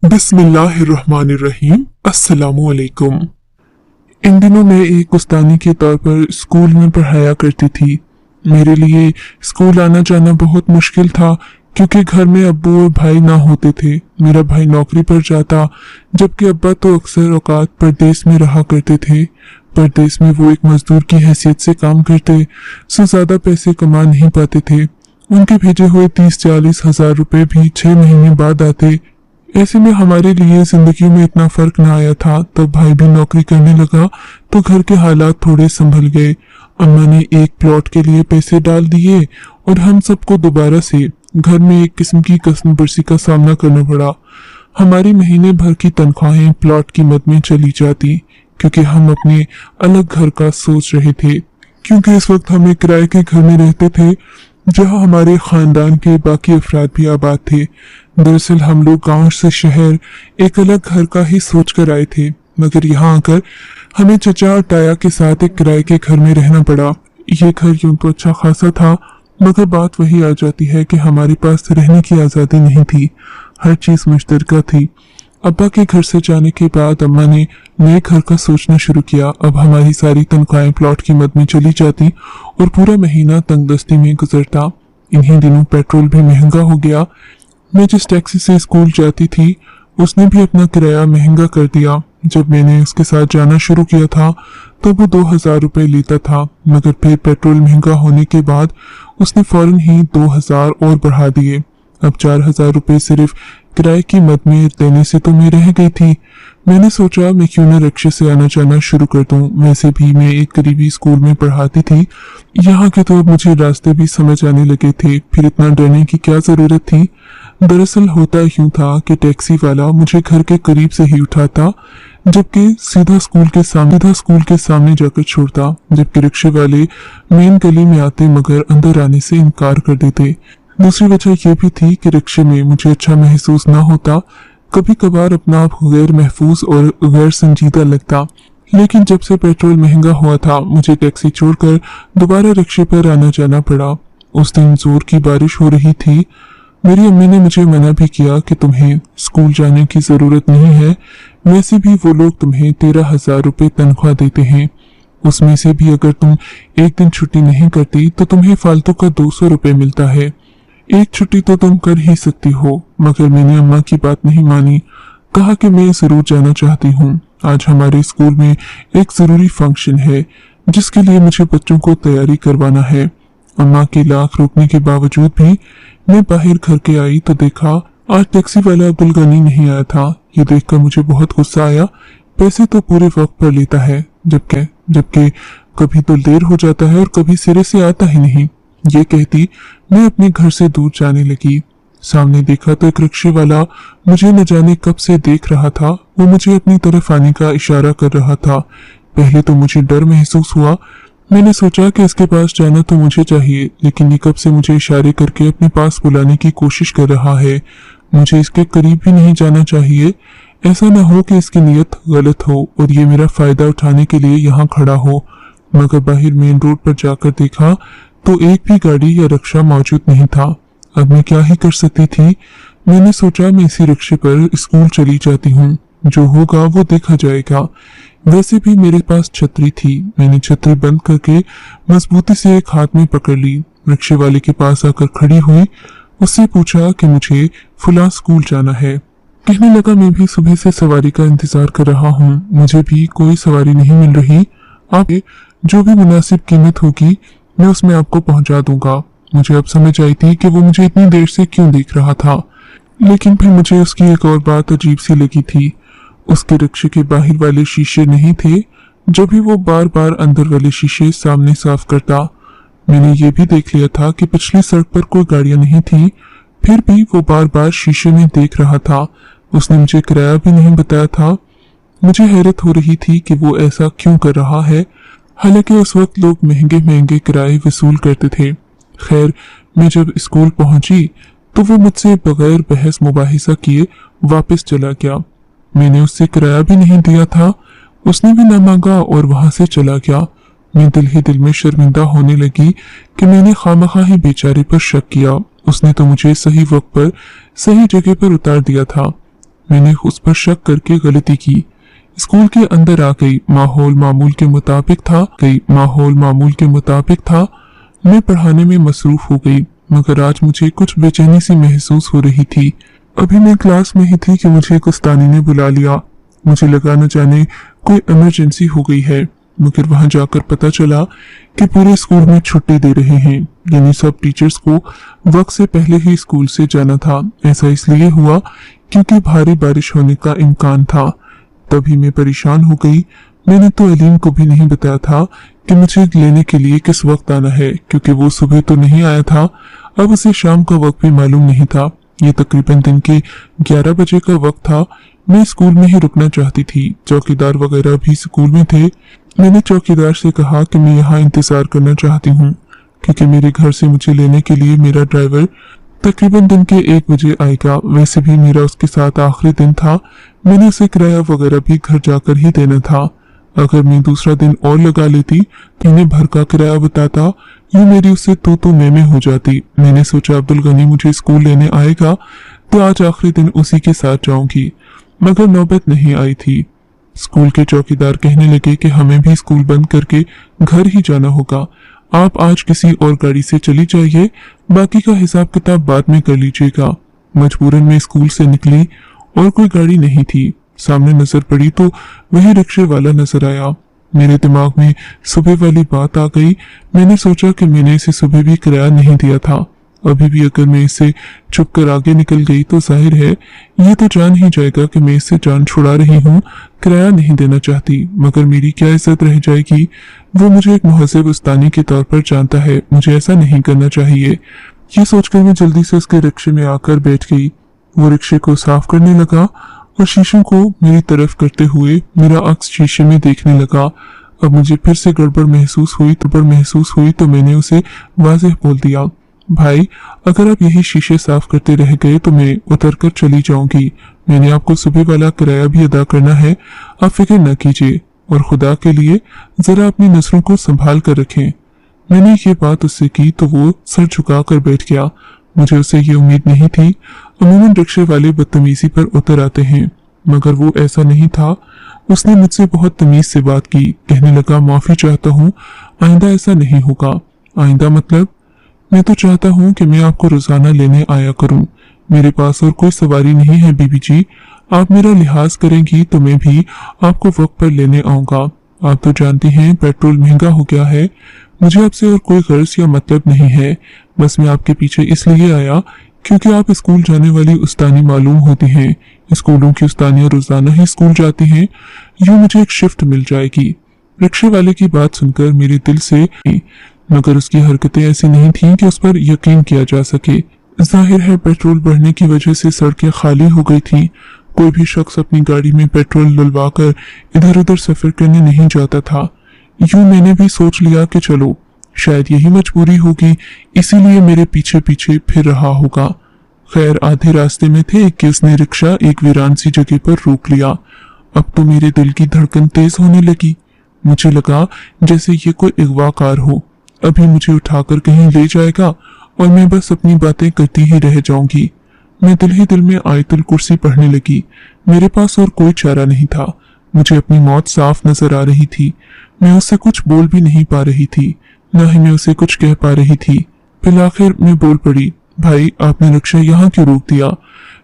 बिस्मिल्लाहिर्रहमानिर्रहीम। अस्सलामुअलैकुम। इन दिनों मैं एक उस्तानी के तौर पर स्कूल में पढ़ाया करती थी। मेरे लिए स्कूल आना जाना बहुत मुश्किल था क्योंकि घर में अब्बू और भाई ना होते थे। मेरा भाई नौकरी पर जाता जबकि अब्बा तो अक्सर औकात परदेश में रहा करते थे। परदेश में वो एक मजदूर की हैसियत से काम करते, सो ज्यादा पैसे कमा नहीं पाते थे। उनके भेजे हुए 30-40 हजार रुपए भी 6 महीने बाद आते। ऐसे में हमारे लिए जिंदगी में इतना फर्क न आया था। तब भाई भी नौकरी करने लगा तो घर के हालात थोड़े संभल गए। अम्मा ने एक प्लॉट के लिए पैसे डाल दिए और हम सबको दोबारा से घर में एक किस्म की कस्म बरसी का सामना करना पड़ा। हमारी महीने भर की तनख्वाहें प्लॉट की मद में चली जाती क्योंकि हम अपने अलग घर का सोच रहे थे, क्योंकि इस वक्त हम एक किराए के घर में रहते थे जहां हमारे खानदान के बाकी अफराद भी आबाद थे। दरअसल हम लोग गांव से शहर एक अलग घर का ही सोच कर आए थे, मगर यहाँ आकर हमें चचा और ताया के साथ एक किराए के घर में रहना पड़ा। ये घर यूं तो अच्छा खासा था, मगर बात वही आ जाती है कि हमारे पास रहने की आज़ादी नहीं थी। हर चीज मुश्तरका थी। अब्बा के घर से जाने के बाद अम्मा ने नए घर का सोचना शुरू किया। अब हमारी सारी तनख्वाहें प्लॉट की मद में चली जाती और पूरा महीना तंगदस्ती में गुजरता। इन्हीं दिनों पेट्रोल भी महंगा हो गया। मैं जिस टैक्सी से स्कूल जाती थी उसने भी अपना किराया महंगा कर दिया। जब मैंने उसके साथ जाना शुरू किया था तो वो 2000 रुपए लेता था, मगर फिर पेट्रोल महंगा होने के बाद उसने फौरन ही 2000 और बढ़ा दिए। अब 4000 रुपए सिर्फ किराए की मद में देने से तो मैं रह गई थी। मैंने सोचा मैं क्यों न रिक्शे से आना जाना शुरू कर दूं। वैसे भी मैं एक करीबी स्कूल में पढ़ाती थी। यहाँ के तो अब मुझे रास्ते भी समझ आने लगे थे, फिर इतना डरने की क्या जरूरत थी। दरअसल होता यूं था कि टैक्सी वाला मुझे घर के करीब से ही उठाता जबकि सीधा स्कूल के सामने जाकर छोड़ता, जबकि रिक्शे वाले मेन गली में आते मगर अंदर आने से इनकार कर देते। दूसरी वजह यह भी थी कि रिक्शे में मुझे अच्छा महसूस न होता। कभी कभार अपना आप गैर महफूज और गैर संजीदा लगता। लेकिन जब से पेट्रोल महंगा हुआ था मुझे टैक्सी छोड़कर दोबारा रिक्शे पर आना जाना पड़ा। उस दिन जोर की बारिश हो रही थी। मेरी अम्मी ने मुझे मना भी किया कि तुम्हें स्कूल जाने की जरूरत नहीं है, वैसे भी वो लोग तुम्हें 13,000 रुपए तनख्वाह देते हैं। उसमें से भी अगर तुम एक दिन छुट्टी नहीं करती तो तुम्हें फालतू का 200 रुपए मिलता है। एक छुट्टी तो तुम कर ही सकती हो। मगर मैंने अम्मा की बात नहीं मानी। कहा कि मैं जरूर जाना चाहती हूँ। आज हमारे स्कूल में एक जरूरी फंक्शन है जिसके लिए मुझे बच्चों को तैयारी करवाना है। अम्मा के लाख रोकने के बावजूद भी मैं बाहर घर के आई तो देखा आज टैक्सी वाला अब्दुल गनी नहीं आया था। ये देखकर मुझे बहुत गुस्सा आया। पैसे तो पूरे वक्त पर लेता है, जबकि कभी तो देर हो जाता है और कभी सिरे से आता ही नहीं। ये कहती मैं अपने घर से दूर जाने लगी। सामने देखा तो एक रिक्शे वाला मुझे न जाने कब से देख रहा था। वो मुझे अपनी तरफ आने का इशारा कर रहा था। पहले तो मुझे डर महसूस हुआ। मैंने सोचा कि इसके पास जाना तो मुझे चाहिए, लेकिन ये कब से मुझे इशारे करके अपने पास बुलाने की कोशिश कर रहा है। मुझे इसके करीब भी नहीं जाना चाहिए। ऐसा न हो कि इसकी नीयत गलत हो और ये मेरा फायदा उठाने के लिए यहाँ खड़ा हो। मगर बाहर मेन रोड पर जाकर देखा तो एक भी गाड़ी या रिक्शा मौजूद नहीं था। अब मैं क्या ही कर सकती थी। मैंने सोचा मैं इसी रिक्शे पर स्कूल चली जाती हूँ, जो होगा वो देखा जाएगा। वैसे भी मेरे पास छतरी थी। मैंने छतरी बंद करके मजबूती से एक हाथ में पकड़ ली। रिक्शे वाले के पास आकर खड़ी हुई। उससे पूछा कि मुझे फुला स्कूल जाना है। कहने लगा मैं भी सुबह से सवारी का इंतजार कर रहा हूँ, मुझे भी कोई सवारी नहीं मिल रही। आप जो भी मुनासिब कीमत होगी मैं उसमें आपको पहुंचा दूंगा। मुझे अब समझ आई थी कि वो मुझे इतनी देर से क्यों देख रहा था। लेकिन फिर मुझे उसकी एक और बात अजीब सी लगी थी। उसके रिक्शे के बाहर वाले शीशे नहीं थे, जो भी वो बार बार अंदर वाले शीशे सामने साफ करता। मैंने ये भी देख लिया था कि पिछली सड़क पर कोई गाड़ियां नहीं थी, फिर भी वो बार बार शीशे में देख रहा था। उसने मुझे किराया भी नहीं बताया था। मुझे हैरत हो रही थी कि वो ऐसा क्यों कर रहा है, हालांकि उस वक्त लोग महंगे महंगे किराए वसूल करते थे। खैर, मैं जब स्कूल पहुंची तो वो मुझसे बगैर बहस मुबाहिसा किए वापस चला गया। मैंने उससे किराया भी नहीं दिया था, उसने भी ना मांगा और वहां से चला गया। मैं दिल ही दिल में शर्मिंदा होने लगी कि मैंने खामखा ही बेचारे पर शक किया। उसने तो मुझे सही वक्त पर सही जगह पर उतार दिया था। मैंने उस पर शक करके गलती की। स्कूल के अंदर आ गई। माहौल मामूल के मुताबिक था। मैं पढ़ाने में मसरूफ हो गई, मगर आज मुझे कुछ बेचैनी सी महसूस हो रही थी। अभी मैं क्लास में ही थी कि मुझे एक उस्तानी ने बुला लिया। मुझे लगा न जाने कोई इमरजेंसी हो गई है, मगर वहां जाकर पता चला कि पूरे स्कूल में छुट्टी दे रहे हैं, यानी सब टीचर्स को वक्त से पहले ही स्कूल से जाना था। ऐसा इसलिए हुआ क्योंकि भारी बारिश होने का इम्कान था। तभी मैं परेशान हो गई। मैंने तो अलीम को भी नहीं बताया था कि मुझे लेने के लिए किस वक्त आना है, क्योंकि वो सुबह तो नहीं आया था। अब उसे शाम का वक्त भी मालूम नहीं था। ये तकरीबन दिन के 11 बजे का वक्त था। मैं स्कूल में ही रुकना चाहती थी। चौकीदार वगैरह भी स्कूल में थे। मैंने चौकीदार से कहा कि मैं यहाँ इंतजार करना चाहती हूँ, क्योंकि मेरे घर से मुझे लेने के लिए मेरा ड्राइवर तकरीबन दिन के 1 बजे आएगा। वैसे भी मेरा उसके साथ आखिरी दिन था। मैंने उसे किराया वगैरह भी घर जाकर ही देना था। अगर मैं दूसरा दिन और लगा लेती तो इन्हें भर का किराया बताता, यूं मेरी उससे तो मैं हो जाती। मैंने सोचा अब्दुल गनी मुझे स्कूल लेने आएगा तो आज आखिरी दिन उसी के साथ जाऊंगी, मगर नौबत नहीं आई थी। स्कूल के चौकीदार कहने लगे कि हमें भी स्कूल बंद करके घर ही जाना होगा। आप आज किसी और गाड़ी से चली जाइए, बाकी का हिसाब किताब बाद में कर लीजिएगा। मजबूरन में स्कूल से निकली और कोई गाड़ी नहीं थी। सामने नजर पड़ी तो वही रिक्शे वाला नजर आया। मेरे दिमाग में सुबह वाली बात आ गई। मैंने सोचा कि मैंने इसे सुबह भी किराया नहीं दिया था। अभी भी अगर मैं इससे चुप कर आगे निकल गई तो जाहिर है ये तो जान ही जाएगा कि मैं इससे जान छुड़ा रही हूँ, किराया नहीं देना चाहती। मगर मेरी क्या इज्जत रह जाएगी। वो मुझे एक मुहज़्ज़ब उस्तानी के तौर पर जानता है, मुझे ऐसा नहीं करना चाहिए। ये सोचकर मैं जल्दी से उसके रिक्शे में आकर बैठ गई। वो रिक्शे को साफ करने लगा और शीशों को मेरी तरफ करते हुए मेरा अक्स शीशे में देखने लगा। अब मुझे फिर से गड़बड़ महसूस हुई तो मैंने उसे वाज़ेह बोल दिया, भाई अगर आप यही शीशे साफ करते रह गए तो मैं उतर कर चली जाऊंगी। मैंने आपको सुबह वाला किराया भी अदा करना है, आप फिक्र न कीजिए, और खुदा के लिए जरा अपनी नजरों को संभाल कर रखें। मैंने ये बात उससे की तो वो सर झुका कर बैठ गया। मुझे उससे ये उम्मीद नहीं थी। अमूमन रिक्शे वाले बदतमीजी पर उतर आते हैं, मगर वो ऐसा नहीं था। उसने मुझसे बहुत तमीज से बात की। कहने लगा, माफी चाहता हूँ, आइंदा ऐसा नहीं होगा। आइंदा मतलब? मैं तो चाहता हूँ कि मैं आपको रोजाना लेने आया करूँ। मेरे पास और कोई सवारी नहीं है बीबी जी। आप मेरा लिहाज करेंगी तो मैं भी आपको वक्त पर लेने आऊंगा। आप तो जानती हैं पेट्रोल महंगा हो गया है। मुझे आपसे और कोई गर्ज या मतलब नहीं है। बस मैं आपके पीछे इसलिए आया क्योंकि आप स्कूल जाने वाली उस्तानी मालूम होती हैं। स्कूलों की उस्तानियां रोजाना ही स्कूल जाती हैं। यूं मुझे एक शिफ्ट मिल जाएगी। रिक्शे वाले की बात सुनकर मेरे दिल से, मगर उसकी हरकतें ऐसी नहीं थीं कि उस पर यकीन किया जा सके। जाहिर है पेट्रोल बढ़ने की वजह से सड़कें खाली हो गई थीं। कोई भी शख्स अपनी गाड़ी में पेट्रोल डलवाकर इधर उधर सफर करने नहीं जाता था। यूं मैंने भी सोच लिया कि चलो शायद यही मजबूरी होगी, इसीलिए मेरे पीछे पीछे फिर रहा होगा। खैर आधे रास्ते में थे कि उसने रिक्शा एक वीरान सी जगह पर रोक लिया। अब तो मेरे दिल की धड़कन तेज होने लगी। मुझे लगा जैसे ये कोई अगवाकार हो, अभी मुझे उठाकर कहीं ले जाएगा और मैं बस अपनी बातें करती ही रह जाऊंगी। मैं दिल ही दिल में आयतुल कुर्सी पढ़ने लगी। मेरे पास और कोई चारा नहीं था। मुझे अपनी मौत साफ नजर आ रही थी। मैं उससे कुछ बोल भी नहीं पा रही थी, न ही मैं उसे कुछ कह पा रही थी। फिर आखिर मैं बोल पड़ी, भाई आपने रिक्शा यहाँ क्यों रोक दिया?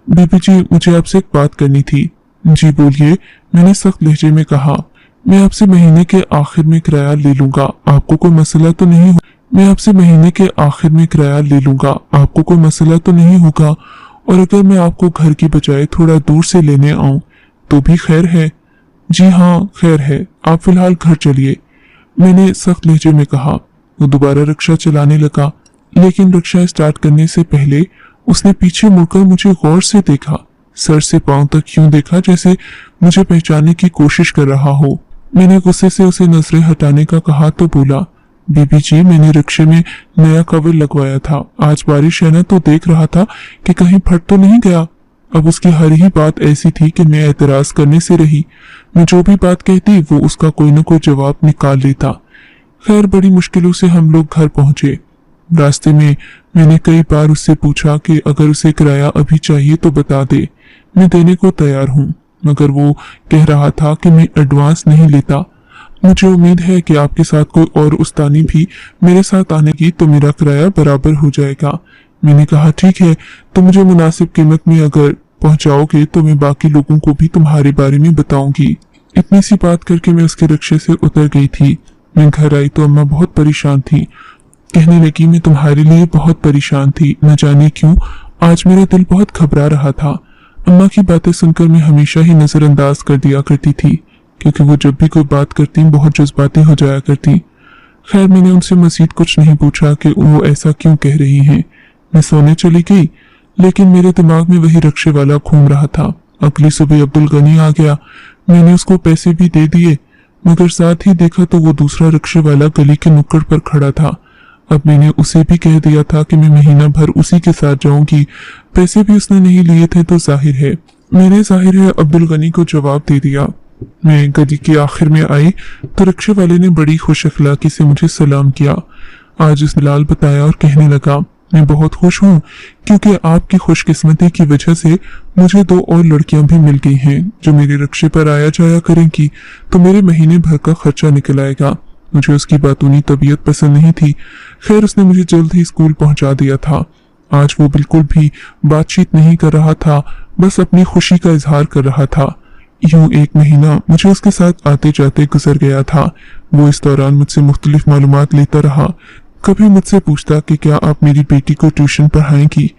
बीबी जी मुझे आपसे एक बात करनी थी। जी बोलिए, मैंने सख्त लहजे में कहा। मैं आपसे महीने के आखिर में किराया ले लूंगा, आपको कोई मसला तो नहीं हो? मैं आपसे महीने के आखिर में किराया ले लूंगा, आपको कोई मसला तो नहीं होगा? और अगर मैं आपको घर की बजाय थोड़ा दूर से लेने आऊं तो भी खैर है? जी हाँ खैर है, आप फिलहाल घर चलिए, मैंने सख्त लहजे में कहा। वो दोबारा रिक्शा चलाने लगा, लेकिन रिक्शा स्टार्ट करने से पहले उसने पीछे मुड़कर मुझे गौर से देखा। सर से पांव तक यूं देखा जैसे मुझे पहचानने की कोशिश कर रहा हो। मैंने गुस्से से उसे नजरें हटाने का कहा तो बोला, बीबी जी मैंने रिक्शे में नया कवर लगवाया था, आज बारिश है ना तो देख रहा था कि कहीं फट तो नहीं गया। अब उसकी हर ही बात ऐसी थी कि मैं एतराज करने से रही। मैं जो भी बात कहती वो उसका कोई न कोई जवाब निकाल लेता। खैर बड़ी मुश्किलों से हम लोग घर पहुंचे। रास्ते में मैंने कई बार उससे पूछा कि अगर उसे किराया अभी चाहिए तो बता दे, मैं देने को तैयार हूँ, मगर वो कह रहा था कि मैं एडवांस नहीं लेता। मुझे उम्मीद है कि आपके साथ कोई और उस्तानी भी मेरे साथ आने की तो मेरा किराया बराबर हो जाएगा। मैंने कहा ठीक है, तो मुझे मुनासिब कीमत में अगर पहुंचाओगे तो मैं बाकी लोगों को भी तुम्हारे बारे में बताऊंगी। इतनी सी बात करके मैं उसके रिक्शे से उतर गई थी। मैं घर आई तो अम्मा बहुत परेशान थी। कहने लगी मैं तुम्हारे लिए बहुत परेशान थी, न जाने क्यों आज मेरा दिल बहुत घबरा रहा था। अम्मा की बातें सुनकर मैं हमेशा ही नजरअंदाज कर दिया करती थी, क्योंकि वो जब भी कोई बात करती बहुत जज्बाती हो जाया करती। खैर मैंने उनसे मजीद कुछ नहीं पूछा कि वो ऐसा क्यों कह रही हैं। मैं सोने चली गई, लेकिन मेरे दिमाग में वही रिक्शे वाला घूम रहा था। अगली सुबह अब्दुल गनी आ गया। मैंने उसको पैसे भी दे दिए, मगर साथ ही देखा तो वो दूसरा रिक्शे वाला गली के नुक्कड़ पर खड़ा था। अब मैंने उसे भी कह दिया था कि मैं महीना भर उसी के साथ जाऊंगी। पैसे भी उसने नहीं लिए थे तो जाहिर है अब्दुल गनी को जवाब दे दिया। मैं गली के आखिर में आई तो रिक्शे वाले ने बड़ी खुश अखलाकी से मुझे सलाम किया। आज उसने लाल बताया और कहने लगा मैं बहुत खुश हूँ, क्योंकि आपकी खुशकिस्मती की वजह से मुझे 2 और लड़कियां भी मिल गई हैं जो मेरे रिक्शे पर आया जाया करेंगी, तो मेरे महीने भर का खर्चा निकल आएगा। मुझे उसकी बातूनी तबीयत पसंद नहीं थी। खैर उसने मुझे जल्द ही स्कूल पहुंचा दिया था। आज वो बिल्कुल भी बातचीत नहीं कर रहा था, बस अपनी खुशी का इजहार कर रहा था। यूं 1 महीना मुझे उसके साथ आते जाते गुजर गया था। वो इस दौरान मुझसे मुख्तलिफ मालूमात लेता रहा। कभी मुझसे पूछता कि क्या आप मेरी बेटी को ट्यूशन पढ़ाएंगी,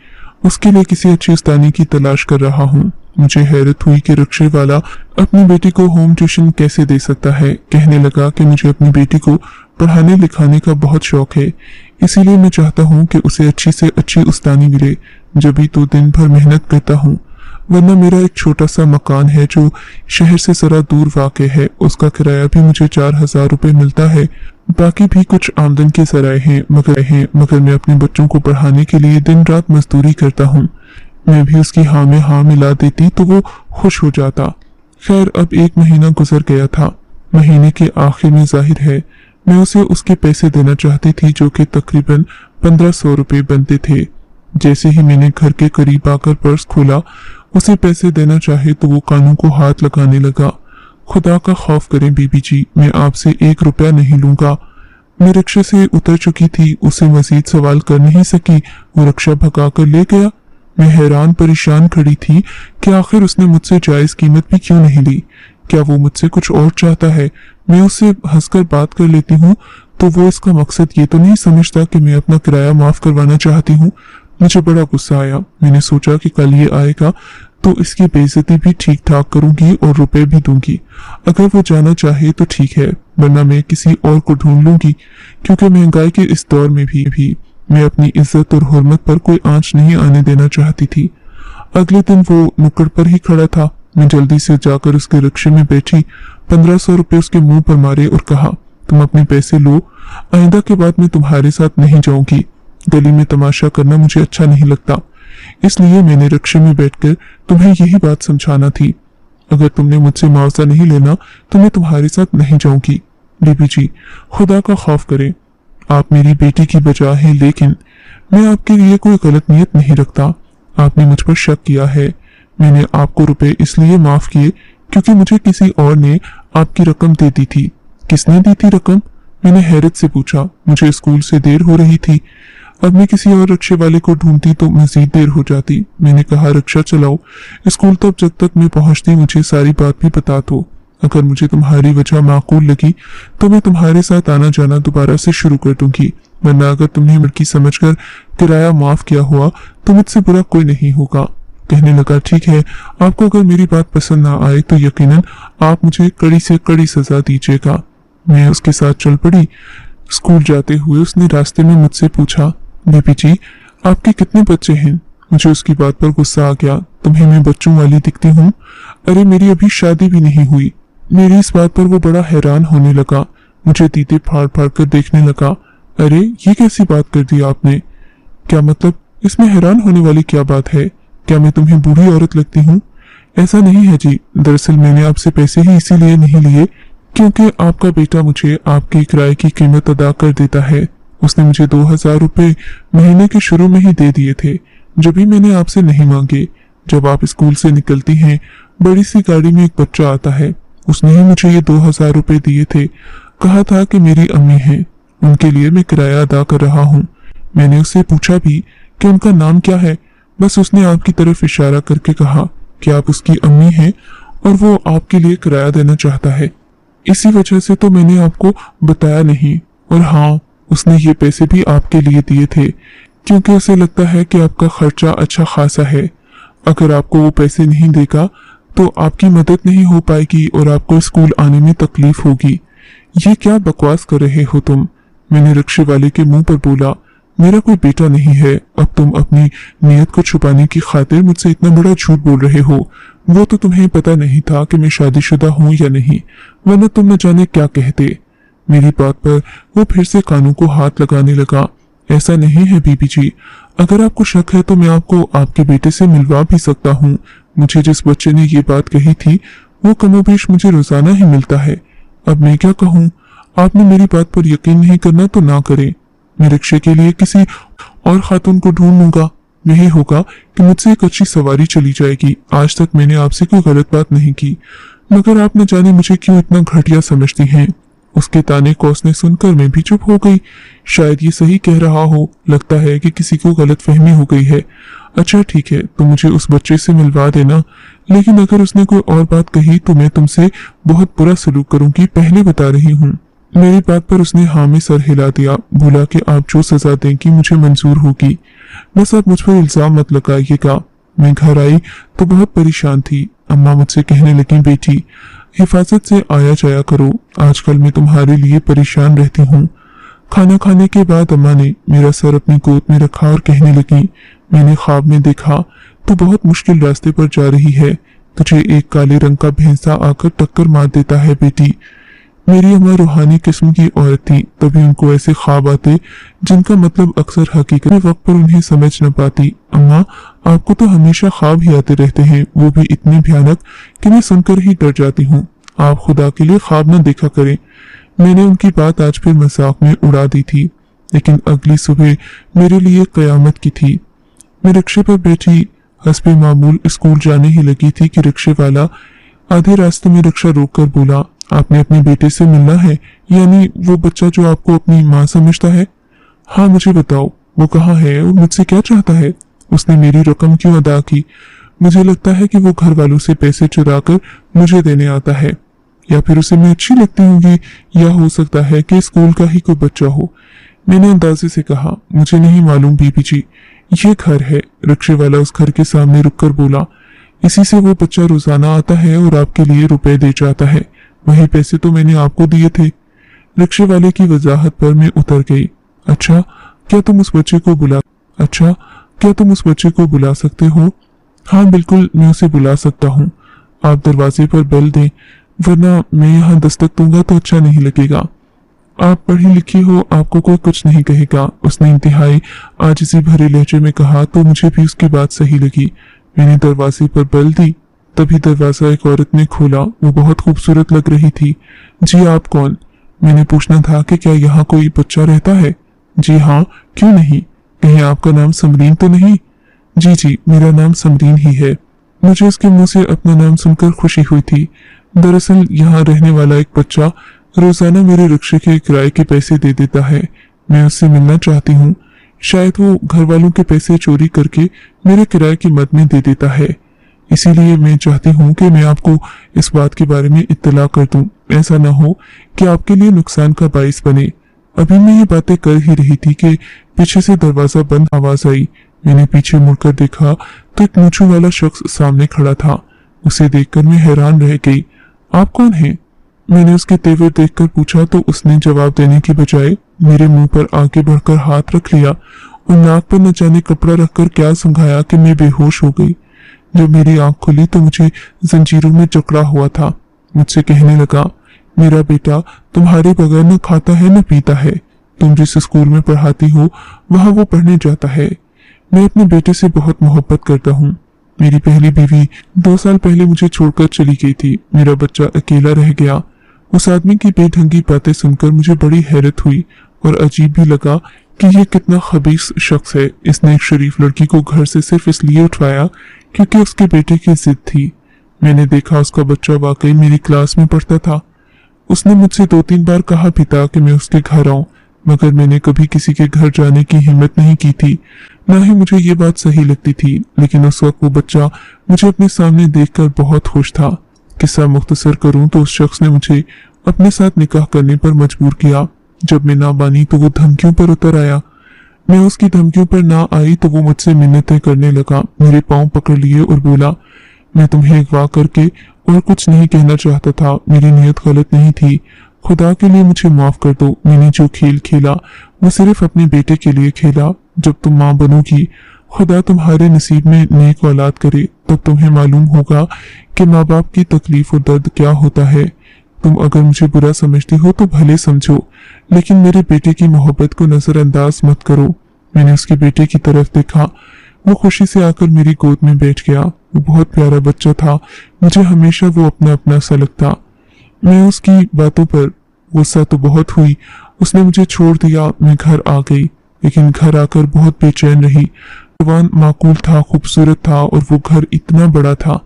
उसके लिए किसी अच्छी उस्तानी की तलाश कर रहा हूँ। मुझे हैरत हुई कि रिक्शे वाला अपनी बेटी को होम ट्यूशन कैसे दे सकता है। कहने लगा कि मुझे अपनी बेटी को पढ़ाने लिखाने का बहुत शौक है, इसीलिए मैं चाहता हूँ कि उसे अच्छी से अच्छी उस्तानी मिले, जब भी तो दिन भर मेहनत करता हूँ। वरना मेरा एक छोटा सा मकान है जो शहर से जरा दूर वाक़ है, उसका किराया भी मुझे 4000 रुपये मिलता है। बाकी भी कुछ आमदन के जराए हैं, मगर मैं अपने बच्चों को पढ़ाने के लिए दिन रात मजदूरी करता हूँ। मैं भी उसकी हाँ में हाँ मिला देती तो वो खुश हो जाता। खैर अब 1 महीना गुजर गया था। महीने के आखिर में जाहिर है मैं उसे उसके पैसे देना चाहती थी, जो कि तकरीबन 1500 रुपये बनते थे। जैसे ही मैंने घर के करीब आकर पर्स खोला, उसे पैसे देना चाहे तो वो कानों को हाथ लगाने लगा। खुदा का खौफ करें बीबी जी, मैं आपसे 1 रुपया नहीं लूंगा। मैं रिक्शे से उतर चुकी थी, उसे मजीद सवाल कर नहीं सकी, वो रिक्शा भगा कर ले गया। मैं हैरान परेशान खड़ी थी कि आखिर उसने मुझसे जायज कीमत भी क्यों नहीं ली। क्या वो मुझसे कुछ और चाहता है? मैं उससे हंसकर बात कर लेती हूँ तो वो इसका मकसद ये तो नहीं समझता कि मैं अपना किराया माफ करवाना चाहती हूँ। मुझे बड़ा गुस्सा आया। मैंने सोचा कि कल ये आएगा तो इसकी बेइज्जती भी ठीक ठाक करूंगी और रुपए भी दूंगी। अगर वो जाना चाहे तो ठीक है, वरना मैं किसी और को ढूंढ लूंगी, क्योंकि महंगाई के इस दौर में भी मैं अपनी इज्जत और हुर्मत पर कोई आंच नहीं आने देना चाहती थी। अगले दिन वो नुक्कड़ पर ही खड़ा था। मैं जल्दी से जाकर उसके रिक्शे में बैठी, 1500 रुपये उसके मुंह पर मारे और कहा तुम अपने पैसे लो, आइंदा के बाद मैं तुम्हारे साथ नहीं जाऊंगी। गली में तमाशा करना मुझे अच्छा नहीं लगता, इसलिए मैंने रिक्शे में बैठकर तुम्हें यही बात समझाना थी। अगर तुमने मुझसे मुआवजा नहीं लेना तो मैं तुम्हारे साथ नहीं जाऊंगी। बीबी जी खुदा का खौफ करें, आप मेरी बेटी की बजा हैं, लेकिन मैं आपके लिए कोई गलत नियत नहीं रखता। आपने मुझ पर शक किया है। मैंने आपको रुपए इसलिए माफ किए क्योंकि मुझे किसी और ने आपकी रकम दे दी थी। किसने दी थी रकम? मैंने हैरत से पूछा। मुझे स्कूल से देर हो रही थी, अब मैं किसी और रिक्शे वाले को ढूंढती तो मजीद देर हो जाती। मैंने कहा रिक्शा चलाओ, स्कूल तक जब तक मैं पहुंचती मुझे सारी बात भी बता दो। अगर मुझे तुम्हारी वजह माकूल लगी तो मैं तुम्हारे साथ आना जाना दोबारा से शुरू कर दूंगी, वरना अगर तुमने लड़की समझकर किराया माफ किया हुआ तो मुझसे बुरा कोई नहीं होगा। कहने लगा ठीक है, आपको अगर मेरी बात पसंद ना आए तो यकीनन आप मुझे कड़ी से कड़ी सजा दीजिएगा। मैं उसके साथ चल पड़ी। स्कूल जाते हुए उसने रास्ते में मुझसे पूछा बीबी जी आपके कितने बच्चे हैं? मुझे उसकी बात पर गुस्सा आ गया। तुम्हें मैं बच्चों वाली दिखती हूँ? अरे मेरी अभी शादी भी नहीं हुई। मेरी इस बात पर वो बड़ा हैरान होने लगा, मुझे तीते फाड़ फाड़ कर देखने लगा। अरे ये कैसी बात कर दी आपने? क्या मतलब? इसमें हैरान होने वाली क्या बात है? क्या मैं तुम्हें बूढ़ी औरत लगती हूँ? ऐसा नहीं है जी, दरअसल मैंने आपसे पैसे ही इसीलिए नहीं लिए क्योंकि आपका बेटा मुझे आपके किराए की कीमत अदा कर देता है। उसने मुझे 2000 रुपये महीने के शुरू में ही दे दिए थे, जब भी मैंने आपसे नहीं मांगे। जब आप स्कूल से निकलती हैं, बड़ी सी गाड़ी में एक बच्चा आता है, उसने ही मुझे ये 2000 रुपये दिए थे। कहा था कि मेरी अम्मी हैं, उनके लिए मैं किराया अदा कर रहा हूँ। मैंने उससे पूछा भी कि उनका नाम क्या है, बस उसने आपकी तरफ इशारा करके कहा कि आप उसकी अम्मी हैं और वो आपके लिए किराया देना चाहता है। इसी वजह से तो मैंने आपको बताया नहीं। और हाँ, उसने ये पैसे भी आपके लिए दिए थे, क्योंकि उसे लगता है कि आपका खर्चा अच्छा खासा है। अगर आपको वो पैसे नहीं देगा तो आपकी मदद नहीं हो पाएगी और आपको स्कूल आने में तकलीफ होगी। ये क्या बकवास कर रहे हो तुम? मैंने रिक्शे वाले के मुंह पर बोला, मेरा कोई बेटा नहीं है। अब तुम अपनी नीयत को छुपाने की खातिर मुझसे इतना बड़ा झूठ बोल रहे हो। वो तो तुम्हें पता नहीं था कि मैं शादीशुदा हूँ या नहीं, वरना तुम न जाने क्या कहते। मेरी बात पर वो फिर से कानों को हाथ लगाने लगा। ऐसा नहीं है बीबी जी, अगर आपको शक है तो मैं आपको आपके बेटे से मिलवा भी सकता हूँ। मुझे जिस बच्चे ने ये बात कही थी वो कमोबेश मुझे रोजाना ही मिलता है। अब मैं क्या कहूँ? आपने मेरी बात पर यकीन नहीं करना तो ना करें। मैं रिक्शे के लिए किसी और खातून को ढूंढ लूंगा। यही होगा कि मुझसे एक अच्छी सवारी चली जाएगी। आज तक मैंने आपसे कोई गलत बात नहीं की, मगर आप न जाने मुझे क्यों इतना घटिया समझती हैं। उसके ताने कोसने सुनकर मैं भी चुप हो गई। शायद ये सही कह रहा हो, लगता है कि किसी को गलत फहमी हो गई है। अच्छा ठीक है, तो मुझे उस बच्चे से मिलवा देना, लेकिन अगर उसने कोई और बात कही तो मैं तुमसे बहुत बुरा सलूक करूंगी, पहले बता रही हूँ। मेरी बात पर उसने हाँ में सर हिला दिया। बोला कि आप जो सजा देंगी मुझे मंजूर होगी, बस आप मुझ पर इल्जाम मत लगाइएगा। मैं घर आई तो बहुत परेशान थी। अम्मा मुझसे कहने लगी, बेटी हिफाजत से आया जाया करो, आजकल मैं तुम्हारे लिए परेशान रहती हूँ। खाना खाने के बाद अम्मा ने मेरा सर अपनी गोद में रखा और कहने लगी, मैंने ख्वाब में देखा तो बहुत मुश्किल रास्ते पर जा रही है, तुझे एक काले रंग का भैंसा आकर टक्कर मार देता है बेटी। मेरी अम्मा रूहानी किस्म की औरत थी, तभी उनको ऐसे ख्वाब आते जिनका मतलब अक्सर हकीकत में वक्त पर उन्हें समझ न पाती। अम्मा, आपको तो हमेशा ख्वाब ही आते रहते हैं, वो भी इतने भयानक कि मैं सुनकर ही डर जाती हूँ। आप खुदा के लिए ख्वाब न देखा करें। मैंने उनकी बात आज फिर मजाक में उड़ा दी थी, लेकिन अगली सुबह मेरे लिए कयामत की थी। मैं रिक्शे पर बैठी हस्बे मामूल स्कूल जाने ही लगी थी कि रिक्शे वाला आधे रास्ते में रिक्शा रोककर बोला, आपने अपने बेटे से मिलना है, यानी वो बच्चा जो आपको अपनी माँ समझता है? हाँ, मुझे बताओ वो कहाँ है और मुझसे क्या चाहता है? उसने मेरी रकम क्यों अदा की? मुझे लगता है कि वो घर वालों से पैसे चुरा कर मुझे देने आता है, या फिर उसे मैं अच्छी लगती होंगी, या हो सकता है कि स्कूल का ही कोई बच्चा हो। मैंने अंदाजे से कहा, मुझे नहीं मालूम बीबी जी, ये घर है। रिक्शे वाला उस घर के सामने रुककर बोला, इसी से वो बच्चा रोजाना आता है और आपके लिए रुपए दे जाता है, वही पैसे तो मैंने आपको दिए थे। रिक्शे वाले की वजाहत पर मैं उतर गई। अच्छा, क्या तुम उस बच्चे को बुला सकते हो? हाँ बिल्कुल, मैं उसे बुला सकता हूँ। आप दरवाजे पर बेल दें, वरना मैं यहाँ दस्तक दूंगा तो अच्छा नहीं लगेगा। आप पढ़ी लिखी हो, आपको कोई कुछ नहीं कहेगा। उसने इंतहाई आजिज़ी भरे लहजे में कहा तो मुझे भी उसकी बात सही लगी। मैंने दरवाजे पर बेल दी, तभी दरवाजा एक औरत ने खोला। वो बहुत खूबसूरत लग रही थी। जी आप कौन? मैंने पूछना था कि क्या यहाँ कोई बच्चा रहता है? जी हाँ, क्यों नहीं? कहीं आपका नाम समरीन तो नहीं? जी, मेरा नाम समरीन ही है। मुझे उसके मुंह से अपना नाम सुनकर खुशी हुई थी। दरअसल यहाँ रहने वाला एक बच्चा रोजाना मेरे रिक्शे के किराए के पैसे दे देता है। मैं उससे मिलना चाहती हूँ। शायद वो घर वालों के पैसे चोरी करके मेरे किराए की मद में दे देता है। इसीलिए मैं चाहती हूँ कि मैं आपको इस बात के बारे में इत्तला कर दूं। ऐसा न हो कि आपके लिए नुकसान का बाइस बने। अभी मैं ये बातें कर ही रही थी कि पीछे से दरवाजा बंद आवाज आई। मैंने पीछे मुड़कर देखा तो एक मूंछों वाला शख्स सामने खड़ा था। उसे देखकर मैं हैरान रह गई। आप कौन हैं? मैंने उसके तेवर देखकर पूछा तो उसने जवाब देने की बजाय मेरे मुंह पर आगे बढ़कर हाथ रख लिया और नाक पर न जाने कपड़ा रखकर क्या संघाया कि मैं बेहोश हो गई। जब मेरी आंख खुली तो मुझे जंजीरों में जकड़ा हुआ था। मुझसे कहने लगा, मेरा बेटा तुम्हारे बगैर न खाता है न पीता है। तुम जिस स्कूल में पढ़ाती हो वहां वो पढ़ने जाता है। मैं अपने बेटे से बहुत मोहब्बत करता हूँ। मेरी पहली बीवी 2 साल पहले मुझे छोड़कर चली गई थी। मेरा बच्चा अकेला रह गया। उस आदमी की बेढंगी बातें सुनकर मुझे बड़ी हैरत हुई और अजीब भी लगा कि ये कितना खबीस शख्स है। इसने एक शरीफ लड़की को घर से सिर्फ इसलिए उठवाया क्योंकि उसके बेटे की जिद थी। मैंने देखा उसका बच्चा वाकई मेरी क्लास में पढ़ता था। उसने मुझसे 2-3 बार कहा भी था कि मैं उसके घर आऊं, मगर मैंने कभी किसी के घर जाने की हिम्मत नहीं की थी, ना ही मुझे ये बात सही लगती थी। लेकिन उस वक्त वो बच्चा मुझे अपने सामने देखकर बहुत खुश था। किस्सा मुख्तसर करूं तो उस शख्स ने मुझे अपने साथ निकाह करने पर मजबूर किया। जब मैं ना मानी तो वो धमकियों पर उतर आया। मैं उसकी धमकियों पर ना आई तो वो मुझसे मिन्नतें करने लगा, मेरे पांव पकड़ लिए और बोला, मैं तुम्हें अगवा करके और कुछ नहीं कहना चाहता था, मेरी नीयत गलत नहीं थी, खुदा के लिए मुझे माफ कर दो। मैंने जो खेल खेला वो सिर्फ अपने बेटे के लिए खेला। जब तुम माँ बनोगी, खुदा तुम्हारे नसीब में नेक औलाद करे, तब तुम्हें मालूम होगा कि माँ बाप की तकलीफ और दर्द क्या होता है। तुम अगर मुझे बुरा समझती हो तो भले समझो, लेकिन मेरे बेटे की मोहब्बत को नजरअंदाज मत करो। मैंने उसके बेटे की तरफ देखा। वो खुशी से आकर मेरी गोद में बैठ गया। वो बहुत प्यारा बच्चा था, मुझे हमेशा वो अपना अपना सा लगता। मैं उसकी बातों पर गुस्सा तो बहुत हुई। उसने मुझे छोड़ दिया, मैं घर आ गई, लेकिन घर आकर बहुत बेचैन रही। जवान माकूल था, खूबसूरत था, और वो घर इतना बड़ा था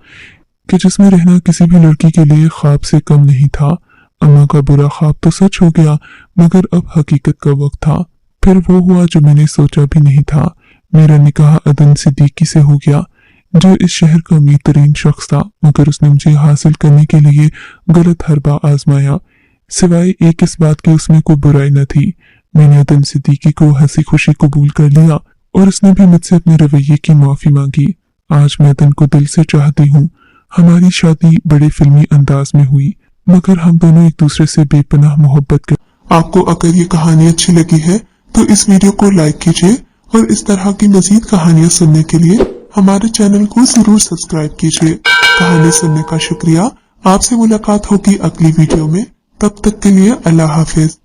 कि जिसमें रहना किसी भी लड़की के लिए ख्वाब से कम नहीं था। अम्मा का बुरा ख्वाब तो सच हो गया, मगर अब हकीकत का वक्त था। फिर वो हुआ जो मैंने सोचा भी नहीं था। मेरा निकाह अदन सिद्दीकी से हो गया, जो इस शहर का अमीर तरीन शख्स था, मगर उसने मुझे हासिल करने के लिए गलत हरबा आजमाया। सिवाय एक इस बात की उसमें कोई बुराई न थी। मैंने अदन सिद्दीकी को हंसी खुशी कबूल कर लिया और उसने भी मुझसे अपने रवैये की माफी मांगी। आज मैं अदन को दिल से चाहती हूँ। हमारी शादी बड़े फिल्मी अंदाज में हुई, मगर हम दोनों एक दूसरे से बेपनाह मोहब्बत कर। आपको अगर ये कहानी अच्छी लगी है तो इस वीडियो को लाइक कीजिए और इस तरह की मजीद कहानियां सुनने के लिए हमारे चैनल को जरूर सब्सक्राइब कीजिए। कहानी सुनने का शुक्रिया। आपसे मुलाकात होगी अगली वीडियो में। तब तक के लिए अल्लाह हाफिज।